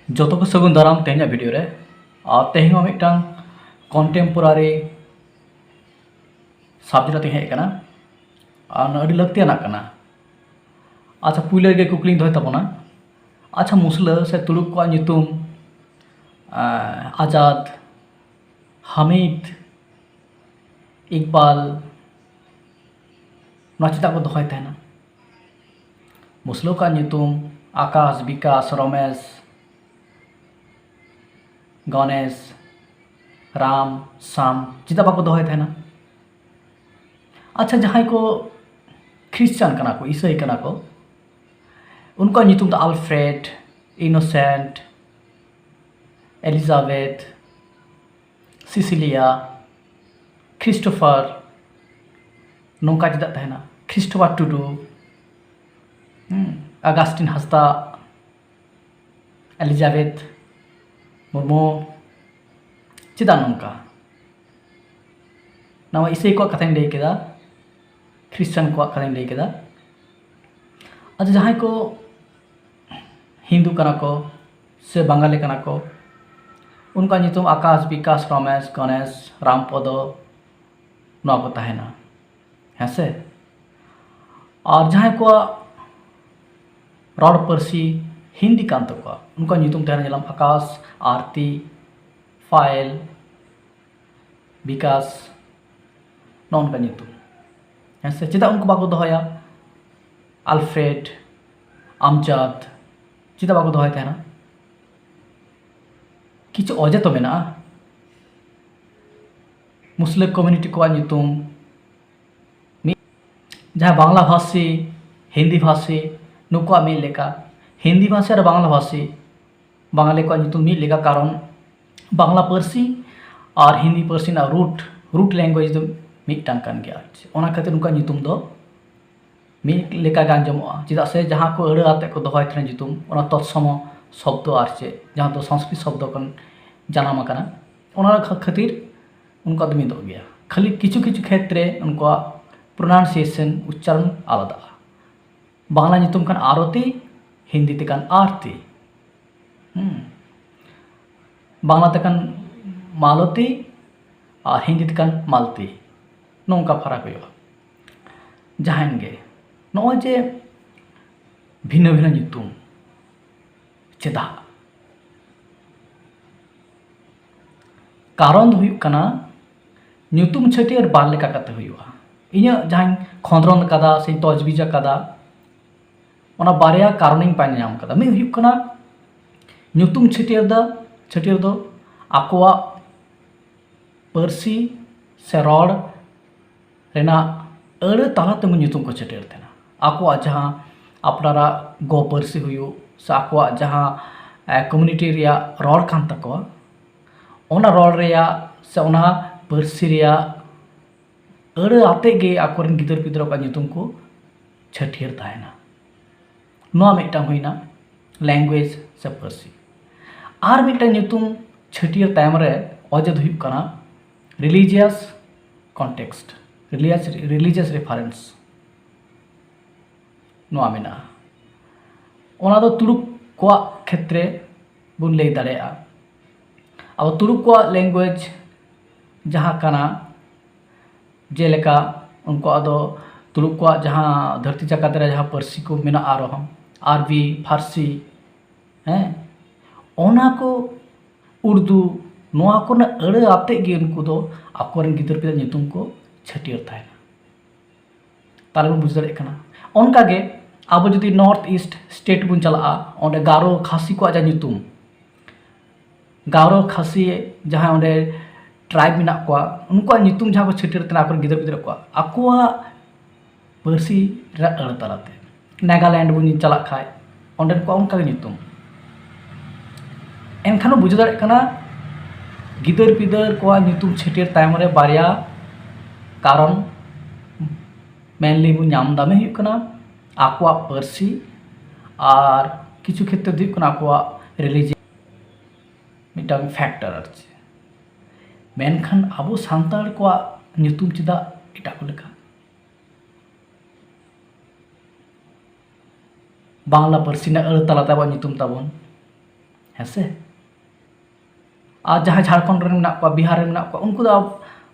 जो को सगुन दाराम तेहना वीडियो रे तेहन मिटन कंटेम्पोरारी सब्जेक्ट ते हेकना और लक्तियाना कना। अच्छा पुइले गे कुकली दोय तबना। अच्छा मुसला से तुलुक को नितुम आजाद हामिद इकबाल नचिता को दोय तहना। मुसलो का नितुम आकाश विकास रमेश गणेश राम शाम चिता बाको दोय तहना। अच्छा जहाँ को ख्रिश्चान कना को ईसाई कना को उनका नितुम तो Alfred Innocent Elizabeth Cecilia Christopher नौका चेदा तहना। Christopher Tudu Augustine Hansda Elizabeth Murmu चेदा नौका नवा ईसाई को कथा लई केदा ख्रिश्चान को कथा लई केदा। अच्छा जहाँ को हिंदू कना को से बंगाली कना को उनका नितुम आकाश विकास रमेश गणेश रामपदो नवा को तहना है से। और जहाँ को रड़ परसी हिंदी कान तको उनका नितुम तहना जलम आकाश आरती फाइल विकास नौन का नितुम है से। चेदा उनको बाको दोया अल्फ्रेड अमजद चेदा बाको दोय तहना। किछु अजे तो मेना मुस्लिम कम्युनिटी को नितुम जहाँ बांग्ला भाषी हिंदी भाषी नुकुआ मिल लेका हिंदी भाषा और बांग्ला भाषी बांगाली को नितुम मिल लेका कारण बांग्ला परसी और हिंदी परसी ना रूट लैंग्वेज दो मिटटांग कान गया। ओना खातिर उनका नितुम दो मिल लेका गान जमोआ चेदा से जहाँ को अड़ आते को दोय तहना नितुम ओना तत्सम शब्द और चे जहाँ तो संस्कृत शब्द कन जानाम कना ओना खातिर उनका तो मिदो गया। खाली किछु किछु क्षेत्रे उनका प्रोनाउंसिएशन उच्चारण आलादा बांग्ला नितुम कान आरती हिंदी ते कान आरती बांग्ला ते कान मालती और हिंदी ते कान मालती नौका फरक हुआ। जहाँ गे नॉय जे भिन्न भिन्न नितुम चेदा कारण हुई कना नितुम छटियर बाल लेका कते हुआ। इन्या जहाँ खंद्रन कदा से तजबीजा कदा ओना बारिया कारण पाइन नाम कदा मी हुई कना नितुम छटियर दो आकोआ परसी से रड़ रेना अड़ तालाते नितुम को छटियर तेना आकोआ जहाँ अपनारा गो परसी हुई से आकोआ जहाँ कम्युनिटी रिया रड़ कान तको ओना रड़ रिया से ओना परसी रिया अड़ आते गे आकोरन गिदर पिदर का नितुम को छटियर ताहेना नोआ मिटटांग हुईना लैंग्वेज से परसी। आर मिटटांग नितुम छटियर तायम रे अजे दो हुई कना रिलीजियस कॉन्टेक्स्ट रिलीजियस रेफरेंस नोआ मेना ओना दो तुरुक को क्षेत्रे बुन लई दाड़ेया। अब तुरुक को लैंग्वेज जहाँ कना जेलेका उनको आदो तुरुक को जहाँ धरती जाकत रे जहाँ परसी को मेना आरोहम आरबी फारसी हैं ओना को उर्दू नोआ को ना अड़ आते गे उनको दो आकोरन गिदर पिदर नितुम को छटियर ताहेना ताले बुझ दाड़े कना। ओनका गे अब जुदी नॉर्थ ईस्ट स्टेट बुन चला ओंडे गारो खासी को जा नितुम गारो खासी जहाँ ओंडे ट्राइब मेना को उनको नितुम जहाँ को छटियर तना आकोरन गिदर पिदर को आकोआ परसी रा अड़ तालाते नागालैंड बुन चला खाय ओंडे को उनका नितुम एनखानो बुझ दाड़े कना गिदर पिदर को नितुम छटियर तायम रे बारिया कारण मेनली बुन नाम दामे हुई कना आकोआ परसी और किछु क्षेत्र हुई कना आकोआ रिलीजियन मिटांग फैक्टर आरचे मेनखान आबो सांतार को नितुम चेदा एटा को लेखा बांग्ला पार्सी अड़ तालाते अब नितुम ताबन हेसे जहाँ झारखंड रे मेना को बिहार रे मेना को उनको दो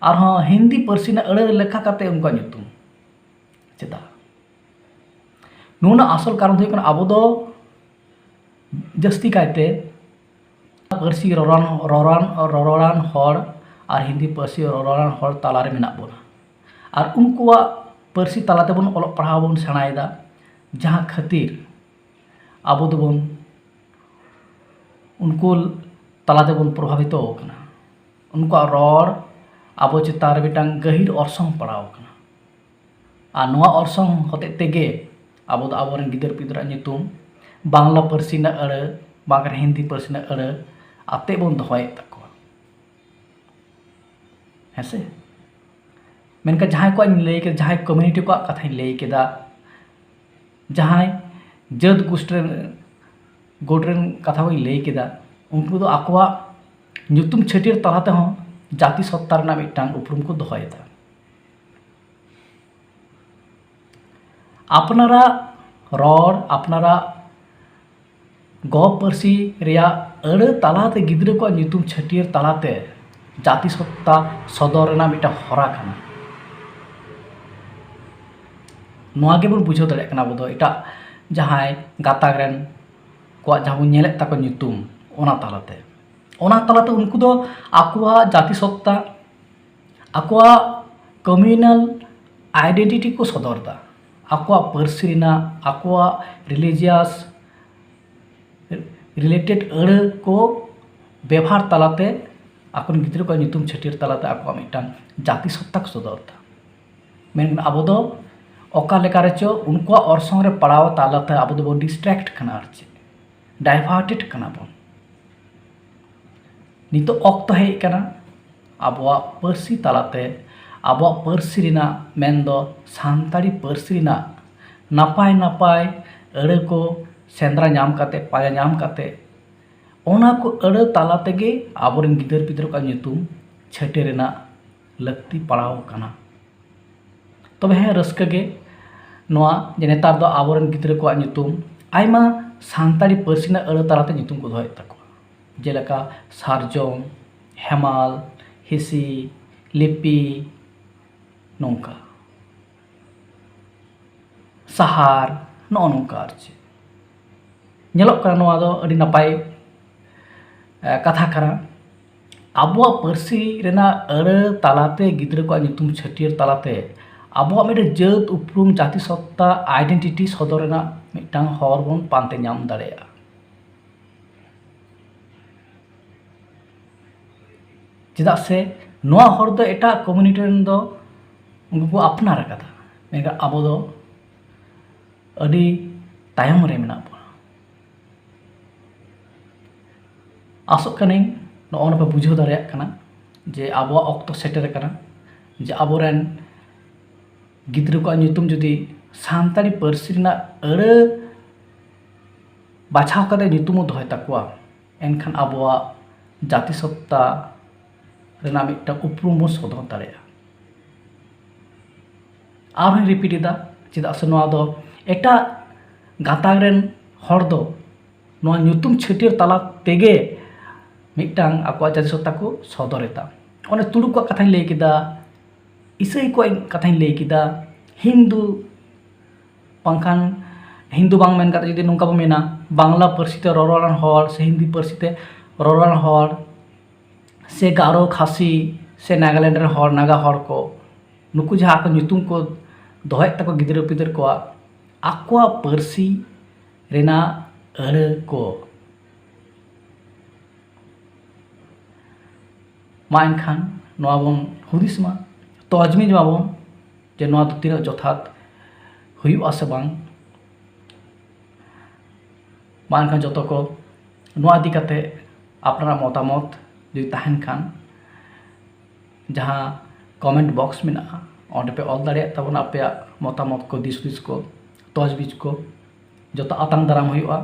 आरहों हिंदी पार्सी ना अड़े लेखा काते उनको ᱧᱩᱛᱩᱢ चेदा नूना आसल कारण हुई कना आबो दो जस्ती कायते पार्सी ररान हर और हिंदी पार्सी ररान हर तालारे मेना बोना और उनको पार्सी तालाते बन ऑलोग पढ़ाव बन सेणायदा जहाँ खातिर आबो दो बन उनको तालाते बन प्रभावित होकना उनको रड़ आबो चितार बेटांग गहिर ऑर्सों पड़ाव कना और नोआ ऑर्सों होते तेगे आबो दो आबोरेन गिदर पिदरा ᱧᱩᱛᱩᱢ बांग्ला पार्सी ना अड़े बांग्ला हिंदी पार्सी ना अड़े आते बन दोहय तको हेसे मेनका जहां को लई के जहां कम्युनिटी को कथा लई केदा जहां जत गोट्रेन कथा को लई केदा उनको दो आकवा ᱧᱩᱛᱩᱢ छटियर तलाते हों जाति सत्ता रना मिटांग उपरुम को दोहयदा अपनारा रड़ अपनारा गो पार्सी रिया अड़े तालाते गिद्रे को ᱧᱩᱛᱩᱢ छटियर तालाते जाति सत्ता सदर रना मिटा हरा खाना नोआ के बन बुझाव दाड़े कना बदो एटा जहां गाताग रेन को जहां बन नेले ताको ᱧᱩᱛᱩᱢ ओना तालाते उनको दो आकुआ जाति सत्ता आकुआ कम्युनल आइडेंटिटी को सदरदा आकुआ पार्सी रिना आकुआ रिलीजियस रिलेटेड अड़े को व्यवहार तालाते आकुन गिद्रे को ᱧᱩᱛᱩᱢ छटियर तालाते आकुआ मिटान जाति सत्ता को सदरदा मेन आबो दो ओका लेका रेचो उनको ऑर्सों रे पड़ाव तालाते आबो दो डिस्ट्रैक्ट कना आरचे डाइवर्टेड कना बन नितो ऑक्ट हेज कना आबोआ पार्सी तालाते आबोआ पार्सी रिना मेन दो सान्ताड़ी पार्सी रिना नापाय नापाय अड़े को सेंद्रा नाम काते पाया नाम काते ओना को अड़े तालाते गे आबोरेन गिदर पिदर को ᱧᱩᱛᱩᱢ छटे रेना लक्ति पड़ाव कना तबे हे रस्का गे नोआ जे नेतार दो आबोरेन गिदर को ᱧᱩᱛᱩᱢ आयमा सान्ताड़ी पार्सी ना अड़े तालाते ᱧᱩᱛᱩᱢ को दोहय तको जेलेका सारजम हेमाल हिसी लिपि नौका सहार नौ नौका आरचे नेलोक कना नोआ दो अड़ी नापाय कथा करा आबोआ पार्सी रेना अड़े तालाते गिद्रे को ᱧᱩᱛᱩᱢ छटियर तालाते आबोआ मेरे जत उपरुम जाति सत्ता आइडेंटिटी सदर रेना मिटांग हर बन पांते नाम दाड़ेया चेदा से नोआ हर दो एटा कम्युनिटी रेन दो उनको को अपनार कदा मेगा आबो दो अड़ी तायम रे मेना बो आसोक कने नोआ नपे बुझाव दाड़ेया कना जे आबो ऑक्टो सेटर कना जे आबोरेन गिद्रे को ᱧᱩᱛᱩᱢ जुदी सान्ताड़ी पार्सी रेना अड़े बाछाव कते ᱧᱩᱛᱩᱢ दोहय ताकुआ एनखान आबोआ जाति सत्ता रेना मिटा उपरुम बो सदर दाड़ेया आर रिपीट एदा चेदा से नोआ दो एटा गाताग रेन हर दो नोआ ᱧᱩᱛᱩᱢ छटियर ताला तेगे मिटांग आकुआ जाति सत्ता को सदरेदा ओने तुड़ुक को कथाई लई केदा इसाई को कथाई लई केदा हिंदू पंखान हिंदू बांग मेन काते जुदी नोंका बो मेना बांग्ला पार्सी ते ररान हर से हिंदी पार्सी ते ररान हर से गारो खासी से नागालैंड रे हर नागा हर को नुकु जहाँ को ᱧᱩᱛᱩᱢ को दोहय तको गिद्रे पिदर को आकुआ पार्सी रेना अड़े को मा एनखान नोआ बन हुदिस मा तजमिज माबन जे नोआ दो तीना जथात हुयुआ से बांग मा एनखान जतो को नोआ इदी काते अपना मतामत जुदी ताहेन खान जहाँ कमेंट बॉक्स में अंडे पे ऑल दाड़े तबना अपे मतामत को दिस को तजबिज को जो आतांग दाराम हुयुआ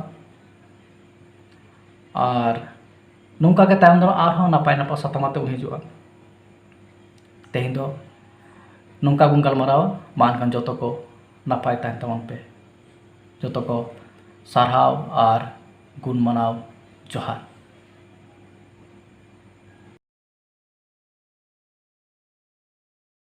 और नौका के तायम दाराम आर नापाय नापाय सातामाते बन हिजुआ तेहें दो नौका बन गलमारावा मानखान जो को नापाय ताहें तमाम पे जो को सारहाव और गुण मनाव जोहार।